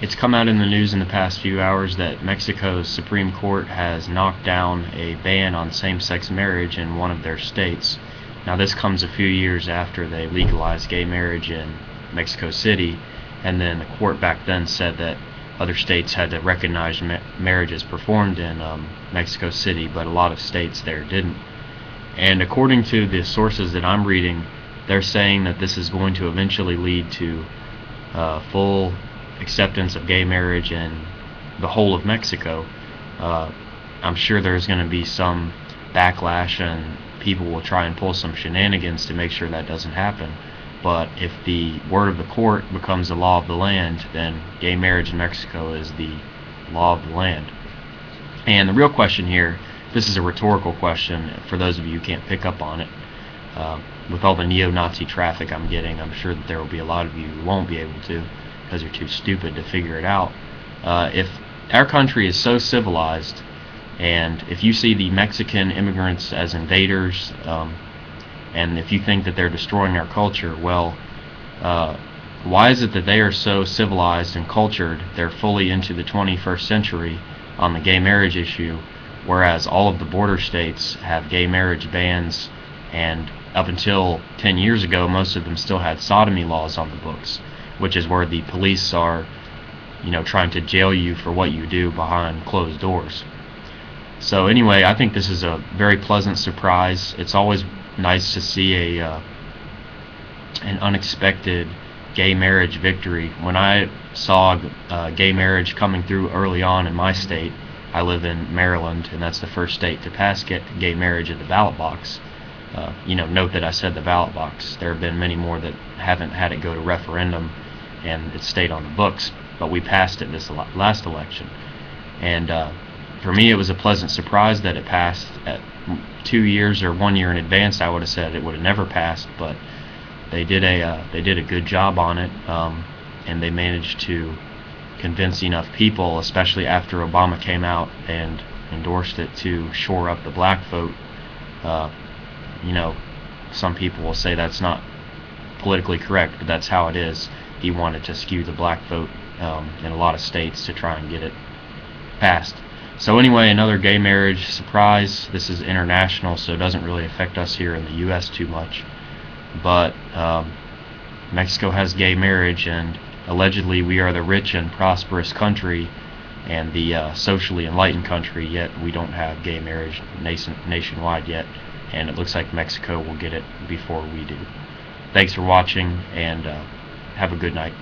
It's come out in the news in the past few hours that Mexico's Supreme Court has knocked down a ban on same-sex marriage in one of their states. Now this comes a few years after they legalized gay marriage in Mexico City, and then the court back then said that other states had to recognize marriages performed in Mexico City, but a lot of states there didn't. And according to the sources that I'm reading, they're saying that this is going to eventually lead to full acceptance of gay marriage in the whole of Mexico. I'm sure there's going to be some backlash and people will try and pull some shenanigans to make sure that doesn't happen. But if the word of the court becomes the law of the land, then gay marriage in Mexico is the law of the land. And the real question here, this is a rhetorical question for those of you who can't pick up on it. With all the neo-Nazi traffic I'm getting, I'm sure that there will be a lot of you who won't be able to, because you're too stupid to figure it out. If our country is so civilized, and if you see the Mexican immigrants as invaders, and if you think that they're destroying our culture, well, why is it that they are so civilized and cultured, they're fully into the 21st century on the gay marriage issue, whereas all of the border states have gay marriage bans, and up until 10 years ago, most of them still had sodomy laws on the books, which is where the police are, trying to jail you for what you do behind closed doors. So anyway, I think this is a very pleasant surprise. It's always nice to see an unexpected gay marriage victory. When I saw gay marriage coming through early on in my state, I live in Maryland, and that's the first state to pass gay marriage at the ballot box. Note that I said the ballot box. There have been many more that haven't had it go to referendum and it stayed on the books, but we passed it this last election. And for me, it was a pleasant surprise that it passed. At 2 years or 1 year in advance, I would have said it would have never passed, but they did a good job on it, and they managed to convince enough people, especially after Obama came out and endorsed it, to shore up the black vote. Some people will say that's not politically correct, but that's how it is. He wanted to skew the black vote in a lot of states to try and get it passed. So anyway, another gay marriage surprise. This is international, so it doesn't really affect us here in the U.S. too much. But Mexico has gay marriage, and allegedly we are the rich and prosperous country and the socially enlightened country, yet we don't have gay marriage nationwide yet, and it looks like Mexico will get it before we do. Thanks for watching, and have a good night.